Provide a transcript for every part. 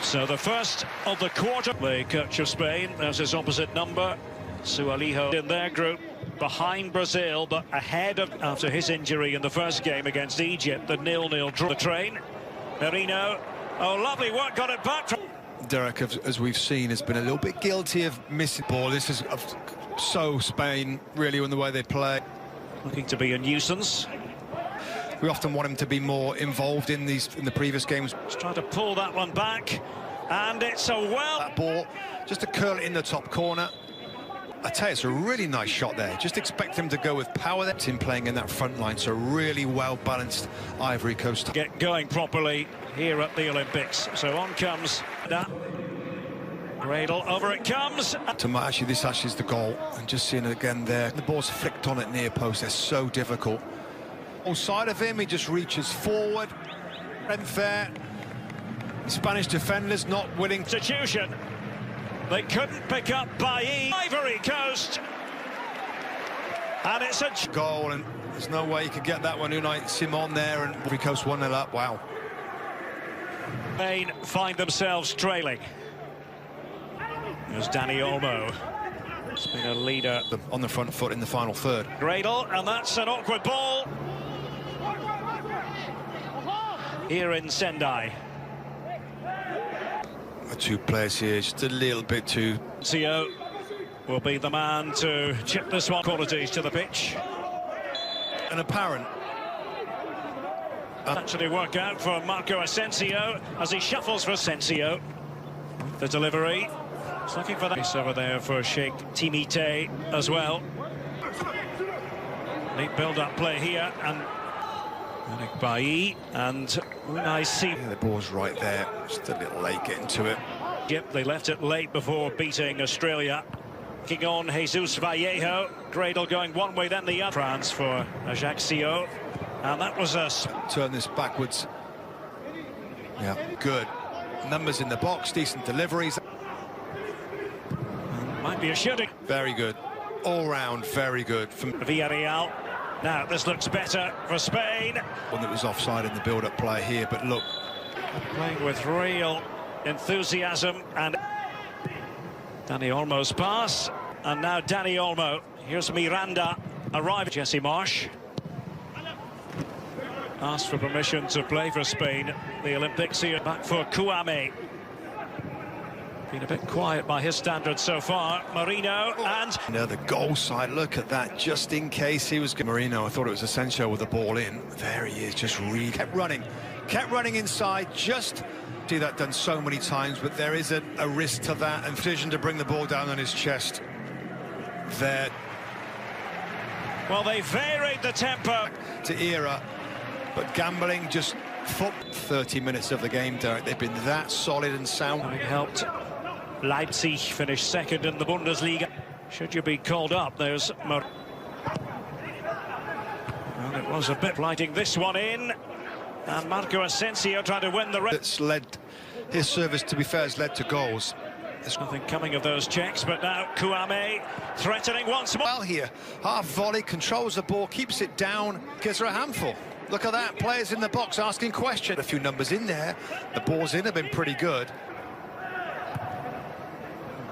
So the first of the quarter. The coach of Spain, there's his opposite number. Sualijo in their group, behind Brazil, but ahead of after his injury in the first game against Egypt, the 0-0 draw. The train. Merino. Oh, lovely work, got it back from... Derek, as we've seen, has been a little bit guilty of missing ball. This is so Spain, really, in the way they play. Looking to be a nuisance. We often want him to be more involved in the previous games. Just trying to pull that one back, and it's a That ball, just to curl it in the top corner. I tell you, it's a really nice shot there. Just expect him to go with power. That's him playing in that front line, so really well-balanced Ivory Coast. Get going properly here at the Olympics. So on comes that. Cradle, over it comes. Actually, this is the goal. And just seeing it again there. The ball's flicked on at near post. They're so difficult. On side of him, he just reaches forward. Strength there. Spanish defenders not willing. Institution. They couldn't pick up Ivory Coast. And it's a goal, and there's no way you could get that one. Unai Simon there, and Ivory Coast 1-0 up. Wow. Spain find themselves trailing. There's Dani Olmo. He's been a leader on the front foot in the final third. Cradle, and that's an awkward ball. Here in Sendai. The two players here, just a little bit too... Zio will be the man to chip this one. Qualities to the pitch. An apparent. Actually work out for Marco Asensio as he shuffles for Asensio. The delivery. He's looking for that. He's over there for Sheikh Timite as well. Neat build-up play here, and Bailly and Unai Simon. Yeah, the ball's right there. Just a little late getting to it. Yep, they left it late before beating Australia. Kicking on Jesus Vallejo. Cradle going one way, then the other. France for Ajaccio. And that was us. Turn this backwards. Yeah, good. Numbers in the box, decent deliveries. Might be a shooting. Very good. All round, very good. From Villarreal. Now, this looks better for Spain. One that was offside in the build-up play here, but look. Playing with real enthusiasm, and Dani Olmo's pass. And now Dani Olmo. Here's Miranda. Arrived. Jesse Marsh. Asked for permission to play for Spain. The Olympics here. Back for Kouame. Been a bit quiet by his standards so far. Marino and... Now the goal side, look at that, just in case he was... Marino, I thought it was Asensio with the ball in. There he is, just kept running inside, just... See that done so many times, but there is a risk to that, and decision to bring the ball down on his chest. There. Well, they varied the tempo. To era, but gambling just... 30 minutes of the game, Derek. They've been that solid and sound. Having helped Leipzig finish second in the Bundesliga. Should you be called up, there's... Well, it was a bit lighting this one in. And Marco Asensio trying to win the race. It's led, his service, to be fair, has led to goals. There's nothing coming of those checks, but now Kouame threatening once more. Well here, half volley, controls the ball, keeps it down, gives her a handful. Look at that, players in the box asking questions. A few numbers in there, the balls in have been pretty good.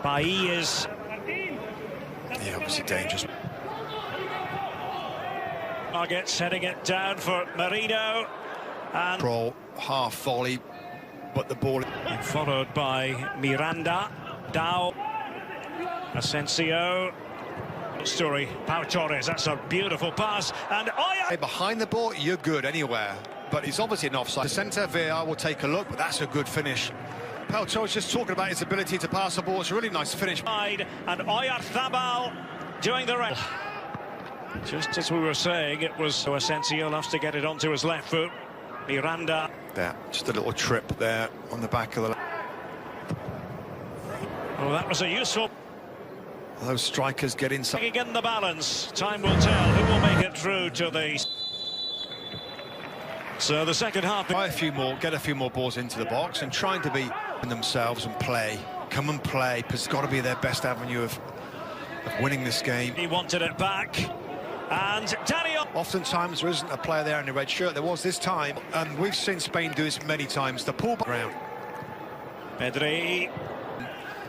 Bailly is... Yeah, obviously dangerous. Targets heading it down for Marino. And Control, half volley, but the ball... And followed by Miranda, Dao, Asensio. Story, Pau Torres, that's a beautiful pass, and behind the ball, you're good anywhere, but he's obviously an offside. The centre, VAR will take a look, but that's a good finish. Pau Torres just talking about his ability to pass the ball. It's a really nice finish. And Oyarzabal doing the rest. Just as we were saying, it was Asensio loves to get it onto his left foot. Miranda. There, just a little trip there on the back of the... Oh, that was a useful... Those strikers get inside. Again, the balance. Time will tell who will make it through to the... So the second half... Try a few more, get a few more balls into the box and trying to be themselves and play. Come and play, because it's got to be their best avenue of winning this game. He wanted it back. And Daniel... Oftentimes there isn't a player there in the red shirt. There was this time, and we've seen Spain do this many times. The pull back round. Pedri.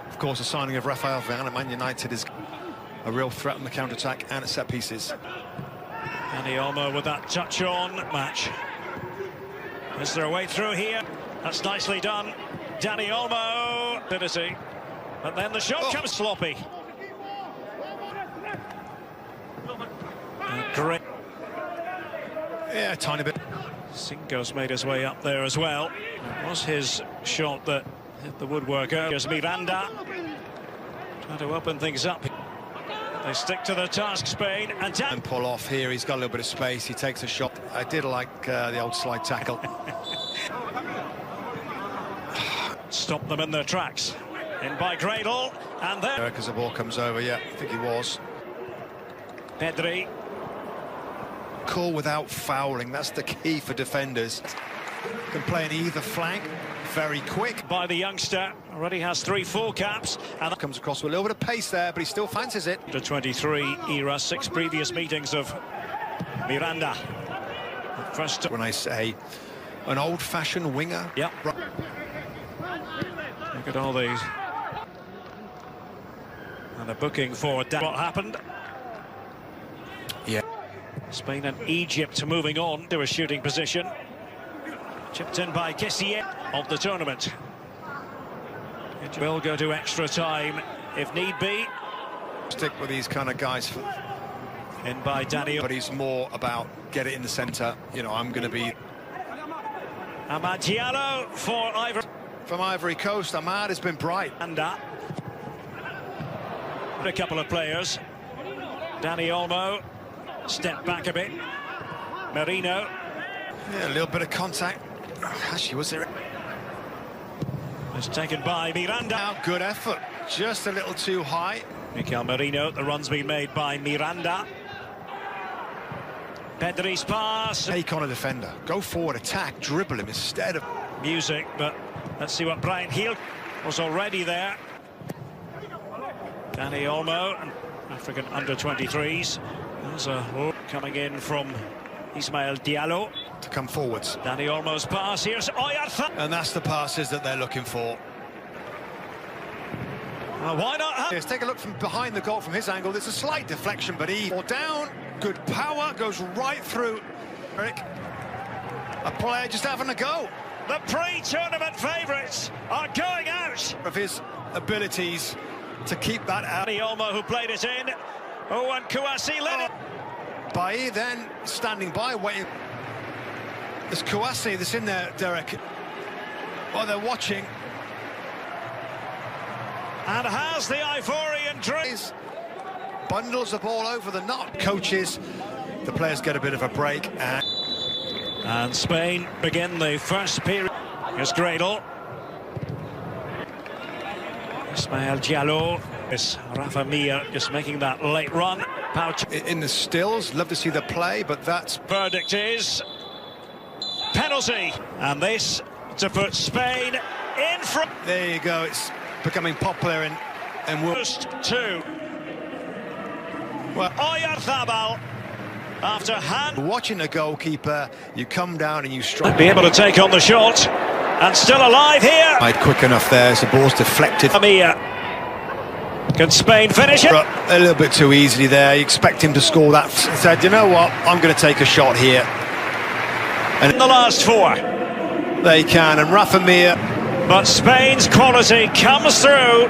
Of course, the signing of Rafael Varane at Man United is a real threat on the counter-attack and at set pieces. Dani Olmo with that touch on match. Is there a way through here? That's nicely done. Dani Olmo, ability. But then the shot comes sloppy. Great. Yeah, a tiny bit. Singo's made his way up there as well. It was his shot that hit the woodwork. Here's Miranda. Trying to open things up. They stick to the task, Spain. And pull off here. He's got a little bit of space. He takes a shot. I did like the old slide tackle. Stop them in their tracks. In by Gradle. And there. Because the ball comes over. Yeah, I think he was. Pedri. Cool without fouling. That's the key for defenders. Can play in either flank. Very quick. By the youngster. Already has 3 full caps. And comes across with a little bit of pace there, but he still fancies it. The 23 era, 6 previous meetings of Miranda. First. When I say an old-fashioned winger. Yep. Look at all these. And a booking for what happened. Yeah. Spain and Egypt moving on to a shooting position. Chipped in by Kessier of the tournament. It will go to extra time if need be. Stick with these kind of guys. In by Dani. But he's more about get it in the centre. You know, I'm going to be... Amad Diallo for Ivory. From Ivory Coast, Amad has been bright. And a couple of players. Dani Olmo. Step back a bit. Merino. Yeah, a little bit of contact. Actually, was there? It's taken by Miranda. Now, good effort. Just a little too high. Mikel Merino. The run's been made by Miranda. Pedri's pass. Take on a defender. Go forward, attack, dribble him instead of... Music, but let's see what Brian Heel was already there. Dani Olmo, African under-23s. There's a hook coming in from Ismail Diallo. To come forwards. Dani Olmo's pass, here's Oyartha. And that's the passes that they're looking for. Why not? Let's take a look from behind the goal from his angle. There's a slight deflection, but he... Or down, good power, goes right through. Eric, a player just having a go. The pre-tournament favourites are going out. Of his abilities to keep that out. Dani Olmo who played it in. Oh, and Kouassi led it. Bailly then standing by, waiting. There's Kouassi that's in there, Derek. Oh, they're watching. And has the Ivorian dreams. Bundles the ball over the net. Coaches, the players get a bit of a break. And Spain begin the first period. Here's Gradle. Ismail Diallo. It's Rafa Mir just making that late run. Pouch. In the stills, love to see the play, but that's... Verdict is penalty. And this to put Spain in front. There you go, it's becoming popular and we'll... First 2. Well, Oyarzabal after hand. Watching a goalkeeper, you come down and you strike. Be able to take on the shot. And still alive here. Quick enough there as the ball's deflected. Amir. Can Spain finish it? A little bit too easily there. You expect him to score that. He said, you know what, I'm going to take a shot here. And in the last 4. They can, and Rafa Mir. But Spain's quality comes through.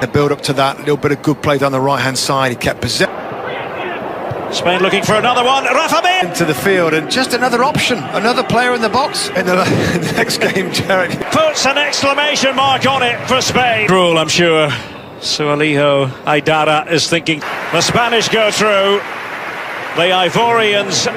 The build up to that, little bit of good play down the right-hand side. He kept possession. Spain looking for another one. Rafa Mir into the field, and just another option, another player in the box in the next game. Derek puts an exclamation mark on it for Spain. Rule, I'm sure. Sualiho Aidara is thinking the Spanish go through. The Ivorians